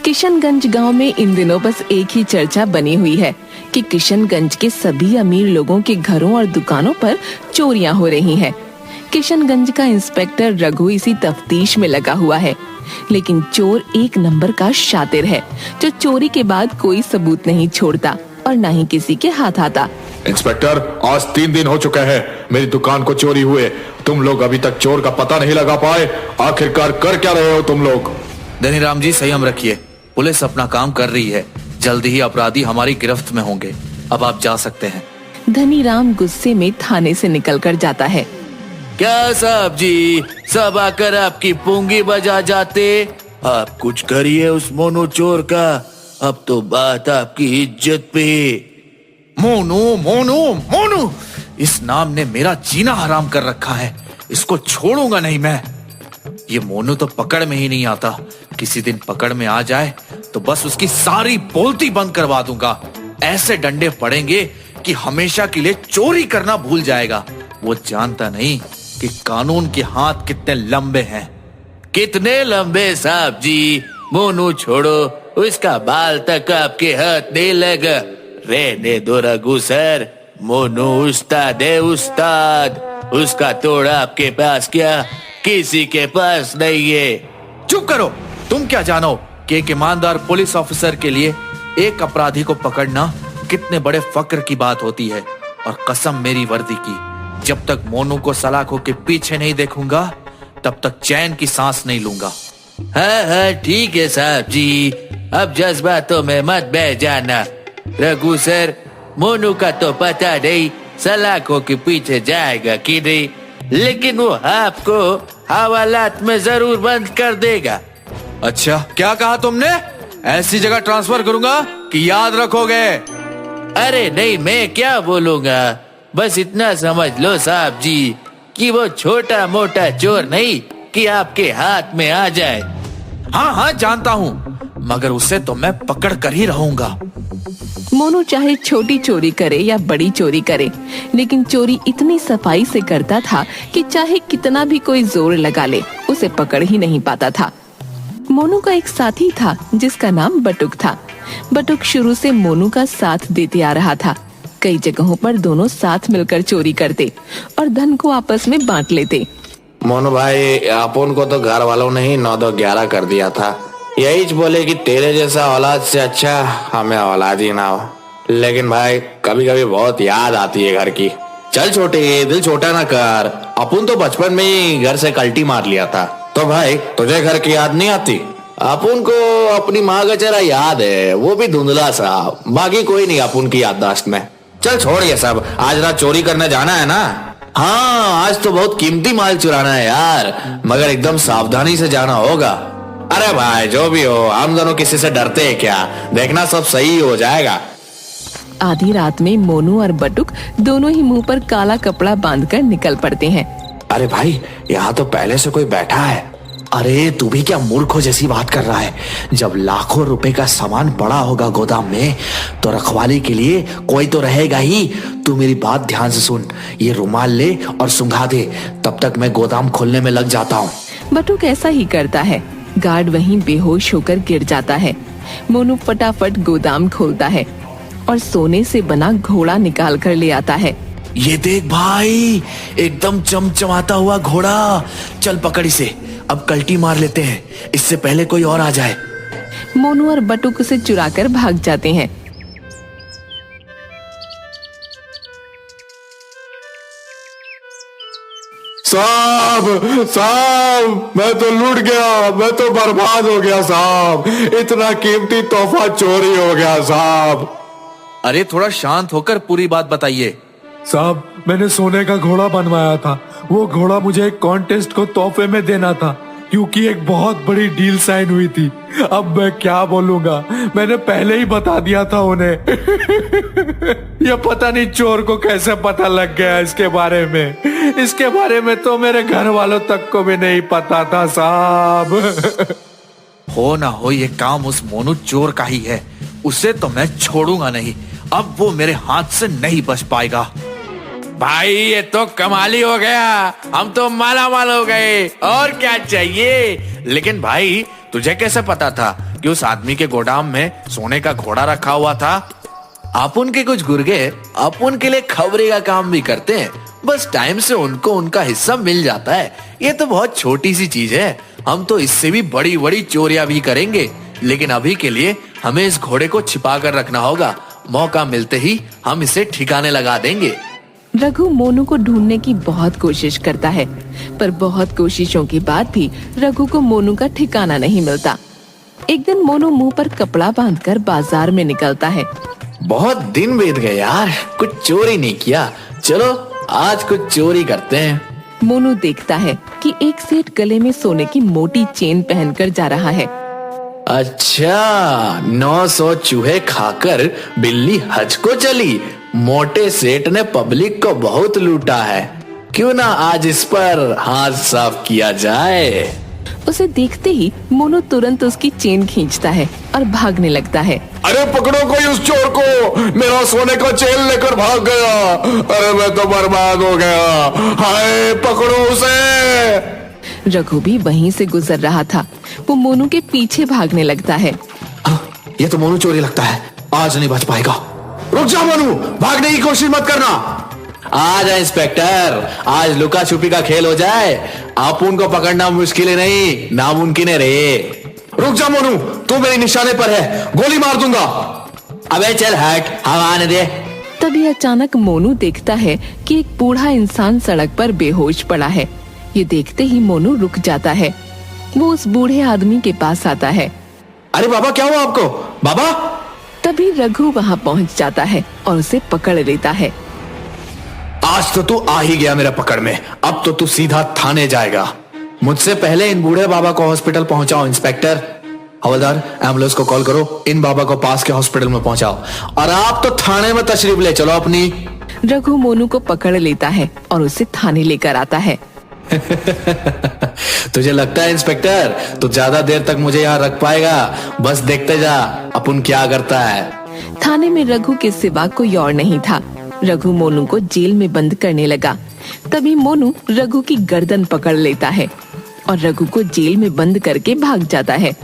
किशनगंज गांव में इन दिनों बस एक ही चर्चा बनी हुई है कि किशनगंज के सभी अमीर लोगों के घरों और दुकानों पर चोरियां हो रही हैं। किशनगंज का इंस्पेक्टर रघु इसी तफ्तीश में लगा हुआ है, लेकिन चोर एक नंबर का शातिर है जो चोरी के बाद कोई सबूत नहीं छोड़ता और न ही किसी के हाथ आता। इंस्पेक्टर, आज 3 दिन हो चुके हैं मेरी दुकान को चोरी हुए। तुम लोग अभी तक चोर का पता नहीं लगा पाए। आखिरकार कर क्या रहे हो तुम लोग? धनीराम जी, संयम रखिए। पुलिस अपना काम कर रही है। जल्दी ही अपराधी हमारी गिरफ्त में होंगे। अब आप जा सकते हैं। धनीराम गुस्से में थाने से निकलकर जाता है। क्या साहब जी, सब आकर आपकी पूंगी बजा जाते। आप कुछ करिए उस मोनू चोर का। अब तो बात आपकी इज्जत पे। मोनू मोनू मोनू, इस नाम ने मेरा जीना हराम कर रखा है। इसको छोड़ूंगा नहीं मैं। ये मोनू तो पकड़ में ही नहीं आता। किसी दिन पकड़ में आ जाए तो बस उसकी सारी बोलती बंद करवा दूंगा। ऐसे डंडे पड़ेंगे कि हमेशा के लिए चोरी करना भूल जाएगा। वो जानता नहीं कि कानून के हाथ कितने लंबे हैं। कितने लंबे साहब जी? मोनू छोड़ो, उसका बाल तक आपके हाथ नहीं लगा। रहने दो रघु सर। मोनू उस्ताद है, उस्ताद। उसका तोड़ आपके पास क्या किसी के पास नहीं है। चुप करो। तुम क्या जानो कि एक ईमानदार पुलिस ऑफिसर के लिए एक अपराधी को पकड़ना कितने बड़े फक्र की बात होती है। और कसम मेरी वर्दी की, जब तक मोनू को सलाखों के पीछे नहीं देखूंगा तब तक चैन की सांस नहीं लूंगा। हाँ, ठीक है साहब जी। अब जज्बातों में मत बह जाना। रघु सर, मोनू का तो पता नहीं सलाखों के पीछे जाएगा कि नहीं, लेकिन वो आपको हवालात में जरूर बंद कर देगा। अच्छा, क्या कहा तुमने? ऐसी जगह ट्रांसफर करूंगा कि याद रखोगे? अरे नहीं, मैं क्या बोलूंगा। बस इतना समझ लो साहब जी कि वो छोटा मोटा चोर नहीं कि आपके हाथ में आ जाए। हाँ हाँ, जानता हूँ, मगर उसे तो मैं पकड़ कर ही रहूंगा। मोनू चाहे छोटी चोरी करे या बड़ी चोरी करे, लेकिन चोरी इतनी सफाई से करता था कि चाहे कितना भी कोई जोर लगा ले, उसे पकड़ ही नहीं पाता था। मोनू का एक साथी था जिसका नाम बटुक था। बटुक शुरू से मोनू का साथ देते आ रहा था। कई जगहों पर दोनों साथ मिलकर चोरी करते और धन को आपस में बांट लेते। मोनू भाई, अपन को तो घर वालों ने ही 9-2-11 कर दिया था। यही बोले कि तेरे जैसा औलाद से अच्छा हमें औलाद ही ना हो। लेकिन भाई, कभी कभी बहुत याद आती है घर की। चल छोटे, दिल छोटा ना कर। अपन तो बचपन में ही घर से कल्टी मार लिया था। तो भाई, तुझे घर की याद नहीं आती? अपन को अपनी माँ का चेहरा याद है, वो भी धुंधला सा। बाकी कोई नहीं अपन की याददाश्त में। चल छोड़ ये सब। आज रात चोरी करने जाना है ना? हाँ, आज तो बहुत कीमती माल चुराना है यार, मगर एकदम सावधानी से जाना होगा। अरे भाई, जो भी हो, हम दोनों किसी से डरते हैं क्या? देखना सब सही हो जाएगा। आधी रात में मोनू और बटुक दोनों ही मुंह पर काला कपड़ा बांधकर निकल पड़ते हैं। अरे भाई, यहाँ तो पहले से कोई बैठा है। अरे तू भी क्या मूर्खों जैसी बात कर रहा है? जब लाखों रुपए का सामान पड़ा होगा गोदाम में तो रखवाली के लिए कोई तो रहेगा ही। तू मेरी बात ध्यान से सुन। ये रुमाल ले और सुंघा दे, तब तक मैं गोदाम खोलने में लग जाता हूँ। बटुक ऐसा ही करता है। गार्ड वहीं बेहोश होकर गिर जाता है। मोनू फटाफट गोदाम खोलता है और सोने से बना घोड़ा निकाल कर ले आता है। ये देख भाई, एकदम चमचमाता हुआ घोड़ा। चल पकड़ इसे, अब कल्टी मार लेते हैं, इससे पहले कोई और आ जाए। मोनू और बटुक उसे चुराकर भाग जाते हैं। साहब, साहब, मैं तो लूट गया, मैं तो बर्बाद हो गया साहब। इतना कीमती तोहफा चोरी हो गया साहब। अरे थोड़ा शांत होकर पूरी बात बताइए। साहब, मैंने सोने का घोड़ा बनवाया था। वो घोड़ा मुझे एक कॉन्टेस्ट को तोहफे में देना था, क्योंकि एक बहुत बड़ी डील साइन हुई थी। अब मैं क्या बोलूंगा, मैंने पहले ही बता दिया था उन्हें। ये पता नहीं चोर को कैसे पता लग गया इसके बारे में। इसके बारे में तो मेरे घर वालों तक को भी नहीं पता था साहब। हो ना हो, ये काम उस मोनू चोर का ही है। उसे तो मैं छोड़ूंगा नहीं। अब वो मेरे हाथ से नहीं बच पाएगा। भाई, ये तो कमाल ही हो गया। हम तो माला माल हो गए। और क्या चाहिए? लेकिन भाई, तुझे कैसे पता था कि उस आदमी के गोदाम में सोने का घोड़ा रखा हुआ था। अपुन के कुछ गुर्गे अपुन के लिए खबरी का काम भी करते हैं, बस टाइम से उनको उनका हिस्सा मिल जाता है। ये तो बहुत छोटी सी चीज है, हम तो इससे भी बड़ी बड़ी चोरियां भी करेंगे, लेकिन अभी के लिए हमें इस घोड़े को छिपा कर रखना होगा। मौका मिलते ही हम इसे ठिकाने लगा देंगे। रघु मोनू को ढूंढने की बहुत कोशिश करता है, पर बहुत कोशिशों के बाद भी रघु को मोनू का ठिकाना नहीं मिलता। एक दिन मोनू मुंह पर कपड़ा बांधकर बाजार में निकलता है। बहुत दिन बीत गए यार, कुछ चोरी नहीं किया। चलो आज कुछ चोरी करते हैं। मोनू देखता है कि एक सेठ गले में सोने की मोटी चेन पहनकर जा रहा है। अच्छा, 900 चूहे खाकर बिल्ली हज को चली। मोटे सेठ ने पब्लिक को बहुत लूटा है, क्यों ना आज इस पर हाथ साफ किया जाए। उसे देखते ही मोनू तुरंत उसकी चेन खींचता है और भागने लगता है। अरे पकड़ो कोई उस चोर को, मेरा सोने का चेन लेकर भाग गया। अरे मैं तो बर्बाद हो गया, हाय पकड़ो उसे। रघु भी वहीं से गुजर रहा था। वो मोनू के पीछे भागने लगता है। ये तो मोनू चोरी लगता है, आज नहीं बच पाएगा। रुक जा मोनू, भागने की कोशिश मत करना। आ जा इंस्पेक्टर, आज लुका छुपी का खेल हो जाए। अपुन को पकड़ना मुश्किल है नहीं, नामुमकिन है रे। रुक जा मोनू, तू मेरे निशाने पर है, गोली मार दूंगा। अबे चल हट, हम आने दे। तभी अचानक मोनू देखता है कि एक बूढ़ा इंसान सड़क पर बेहोश पड़ा है। ये देखते ही मोनू रुक जाता है। वो उस बूढ़े आदमी के पास आता है। अरे बाबा, क्या हुआ आपको? बाबा। तभी रघु वहाँ पहुँच जाता है और उसे पकड़ लेता है। आज तो तू आ ही गया मेरा पकड़ में, अब तो तू सीधा थाने जाएगा। मुझसे पहले इन बूढ़े बाबा को हॉस्पिटल पहुंचाओ। इंस्पेक्टर, हवलदार, एम्बुलेंस को कॉल करो, इन बाबा को पास के हॉस्पिटल में पहुंचाओ, और आप तो थाने में तशरीफ ले चलो अपनी। रघु मोनू को पकड़ लेता है और उसे थाने लेकर आता है। तुझे लगता है इंस्पेक्टर तू ज्यादा देर तक मुझे यहाँ रख पाएगा? बस देखते जा अपुन क्या करता है। थाने में रघु के सिवा कोई और नहीं था। रघु मोनू को जेल में बंद करने लगा। तभी मोनू रघु की गर्दन पकड़ लेता है और रघु को जेल में बंद करके भाग जाता है।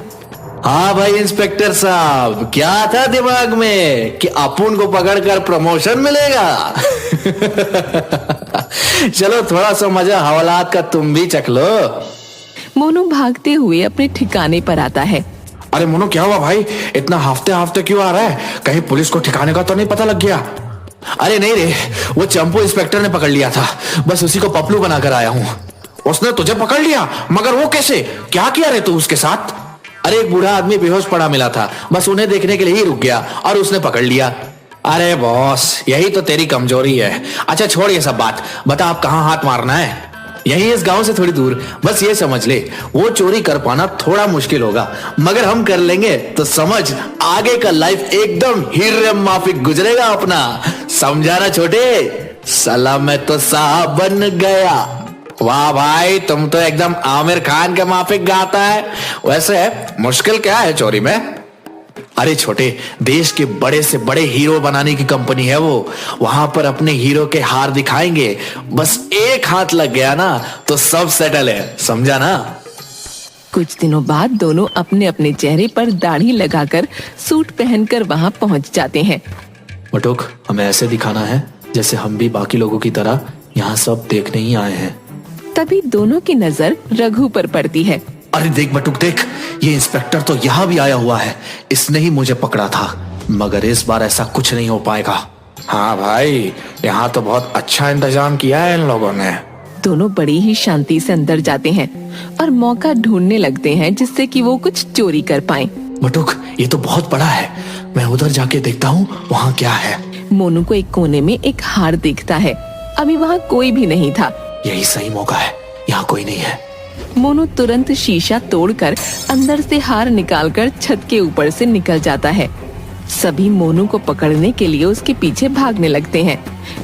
हाँ भाई इंस्पेक्टर साहब, क्या था दिमाग में कि अपुन को पकड़कर प्रमोशन मिलेगा? चलो थोड़ा सा मजा हवालात का तुम भी चख लो। मोनू भागते हुए अपने ठिकाने पर आता है। अरे मोनू, क्या हुआ भाई? इतना हाफते हाफते क्यों आ रहा है? कहीं पुलिस को ठिकाने का तो नहीं पता लग गया? अरे नहीं रे, वो चंपू इंस्पेक्टर ने पकड़ लिया था, बस उसी को पपलू बनाकर आया हूँ। उसने तुझे पकड़ लिया? मगर वो कैसे? क्या किया रे तू उसके साथ? अरे एक बूढ़ा आदमी बेहोश पड़ा मिला था, बस उन्हें देखने के लिए ही रुक गया और उसने पकड़ लिया। अरे बॉस, यही तो तेरी कमजोरी है। अच्छा छोड़ ये सब बात, बता आप कहाँ हाथ मारना है? यही इस गांव से थोड़ी दूर। बस ये समझ ले, वो चोरी कर पाना थोड़ा मुश्किल होगा, मगर हम कर लेंगे तो समझ आगे का लाइफ एकदम हीरे माफिक गुजरेगा अपना। समझा ना छोटे? साला मैं तो साहब बन गया। वाह भाई, तुम तो एकदम आमिर खान के माफिक गाता है। वैसे मुश्किल क्या है चोरी में? अरे छोटे, देश के बड़े से बड़े हीरो बनाने की कंपनी है वो। वहां पर अपने हीरो के हार दिखाएंगे, बस एक हाथ लग गया ना तो सब सेटल है। समझा ना? कुछ दिनों बाद दोनों अपने अपने चेहरे पर दाढ़ी लगाकर सूट पहनकर वहाँ पहुँच जाते हैं। बटुक, हमें ऐसे दिखाना है जैसे हम भी बाकी लोगों की तरह यहाँ सब देखने ही आए हैं। तभी दोनों की नजर रघु पर पड़ती है। अरे देख बटुक देख, ये इंस्पेक्टर तो यहाँ भी आया हुआ है। इसने ही मुझे पकड़ा था, मगर इस बार ऐसा कुछ नहीं हो पाएगा। हाँ भाई, यहाँ तो बहुत अच्छा इंतजाम किया है इन लोगों ने। दोनों बड़ी ही शांति से अंदर जाते हैं और मौका ढूंढने लगते हैं जिससे कि वो कुछ चोरी कर पाएं। बटुक, ये तो बहुत बड़ा है, मैं उधर जाके देखता हूँ वहाँ क्या है। मोनू को एक कोने में एक हार दिखता है। अभी वहाँ कोई भी नहीं था। यही सही मौका है, यहाँ कोई नहीं है। मोनू तुरंत शीशा तोड़कर अंदर से हार निकालकर छत के ऊपर से निकल जाता है। सभी मोनू को पकड़ने के लिए उसके पीछे भागने लगते हैं।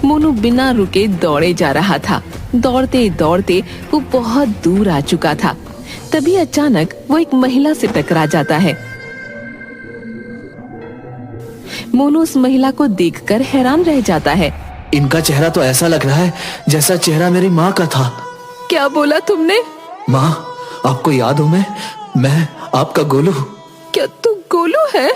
मोनू बिना रुके दौड़े जा रहा था। दौड़ते दौड़ते वो बहुत दूर आ चुका था। तभी अचानक वो एक महिला से टकरा जाता है। मोनू उस महिला को देखकर हैरान रह जाता है। इनका चेहरा तो ऐसा लग रहा है जैसा चेहरा मेरी माँ का था। क्या बोला तुमने? माँ, आपको याद हूँ मैं आपका गोलू। क्या तुम गोलू है?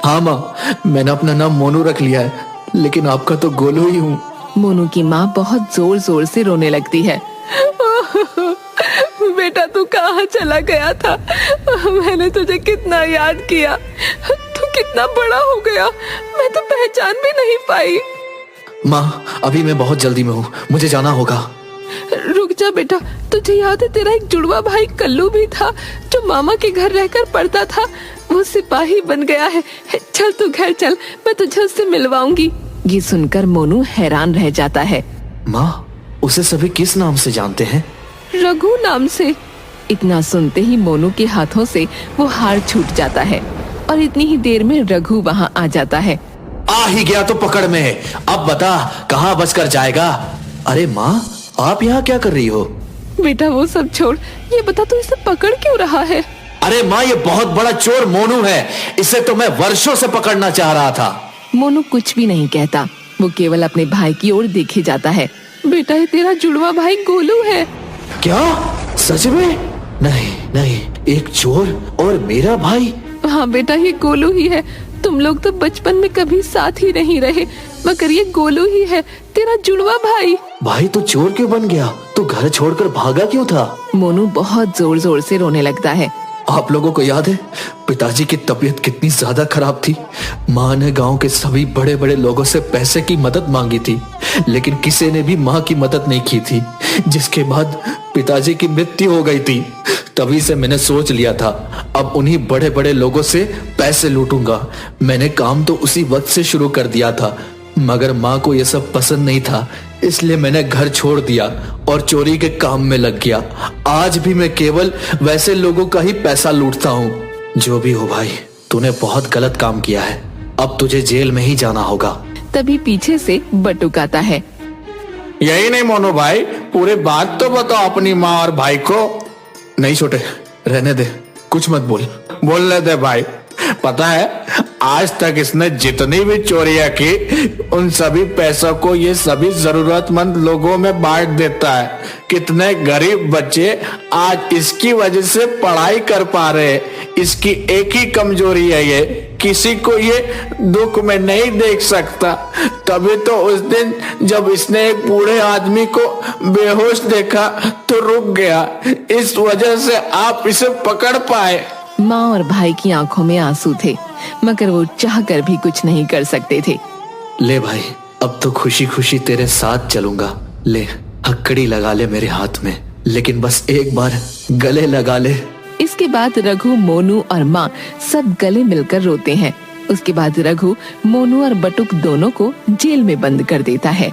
हाँ माँ, मैंने अपना नाम मोनू रख लिया है, लेकिन आपका तो गोलू ही हूँ। मोनू की माँ बहुत जोर जोर से रोने लगती है। बेटा तू कहाँ चला गया था? मैंने तुझे कितना याद किया, तू कितना बड़ा हो गया, मैं तो पहचान भी नहीं पाई। माँ, अभी मैं बहुत जल्दी में हूँ, मुझे जाना होगा। रुक जा बेटा, तुझे याद है तेरा एक जुड़वा भाई कल्लू भी था जो मामा के घर रहकर पढ़ता था, वो सिपाही बन गया है। चल तू घर चल, मैं तुझे उससे मिलवाऊंगी। ये सुनकर मोनू हैरान रह जाता है। माँ, उसे सभी किस नाम से जानते हैं? रघु नाम से। इतना सुनते ही मोनू के हाथों से वो हार छूट जाता है और इतनी ही देर में रघु वहाँ आ जाता है। आ ही गया तो पकड़ में, अब बता कहाँ बचकर जाएगा? अरे माँ, आप यहाँ क्या कर रही हो? बेटा वो सब छोड़, ये बता तू इसे पकड़ क्यों रहा है? अरे माँ, ये बहुत बड़ा चोर मोनू है, इसे तो मैं वर्षों से पकड़ना चाह रहा था। मोनू कुछ भी नहीं कहता, वो केवल अपने भाई की ओर देखे जाता है। बेटा ये तेरा जुड़वा भाई गोलू है। क्या? सच में? नहीं नहीं, एक चोर और मेरा भाई? हाँ बेटा, ये गोलू ही है। तुम लोग तो बचपन में कभी साथ ही नहीं रहे, मगर ये गोलू ही है, तेरा जुड़वा भाई। भाई तो चोर क्यों बन गया? तू घर छोड़कर भागा क्यों था? मोनू बहुत जोर जोर से रोने लगता है। आप लोगों को याद है पिताजी की तबीयत कितनी ज्यादा खराब थी? माँ ने गांव के सभी बड़े बड़े लोगों से पैसे की मदद मांगी थी, लेकिन किसी ने भी माँ की मदद नहीं की थी। जिसके बाद पिताजी की मृत्यु हो गई थी। तभी से मैंने सोच लिया था अब उन्हीं बड़े बड़े लोगों से पैसे लूटूंगा। मैंने काम तो उसी वक्त से शुरू कर दिया था, मगर माँ को यह सब पसंद नहीं था, इसलिए मैंने घर छोड़ दिया और चोरी के काम में लग गया। आज भी मैं केवल वैसे लोगों का ही पैसा लूटता हूँ। जो भी हो भाई, तूने बहुत गलत काम किया है, अब तुझे जेल में ही जाना होगा। तभी पीछे से बटुक आता है। यही नहीं मोनू भाई, पूरी बात तो बताओ अपनी माँ और भाई को। नहीं छोटे, रहने दे, कुछ मत बोल। बोलने दे भाई। पता है आज तक इसने जितनी भी चोरियां की उन सभी पैसों को ये सभी जरूरतमंद लोगों में बांट देता है। कितने गरीब बच्चे आज इसकी वजह से पढ़ाई कर पा रहे। इसकी एक ही कमजोरी है, ये किसी को ये दुख में नहीं देख सकता। तभी तो उस दिन जब इसने एक बूढ़े आदमी को बेहोश देखा तो रुक गया। इस वजह से आप इसे पकड़ पाए। माँ और भाई की आंखों में आंसू थे, मगर वो चाहकर भी कुछ नहीं कर सकते थे। ले भाई, अब तो खुशी खुशी तेरे साथ चलूंगा। ले, हथकड़ी लगा ले मेरे हाथ में, लेकिन बस एक बार गले लगा ले। इसके बाद रघु, मोनू और माँ सब गले मिलकर रोते हैं। उसके बाद रघु मोनू और बटुक दोनों को जेल में बंद कर देता है।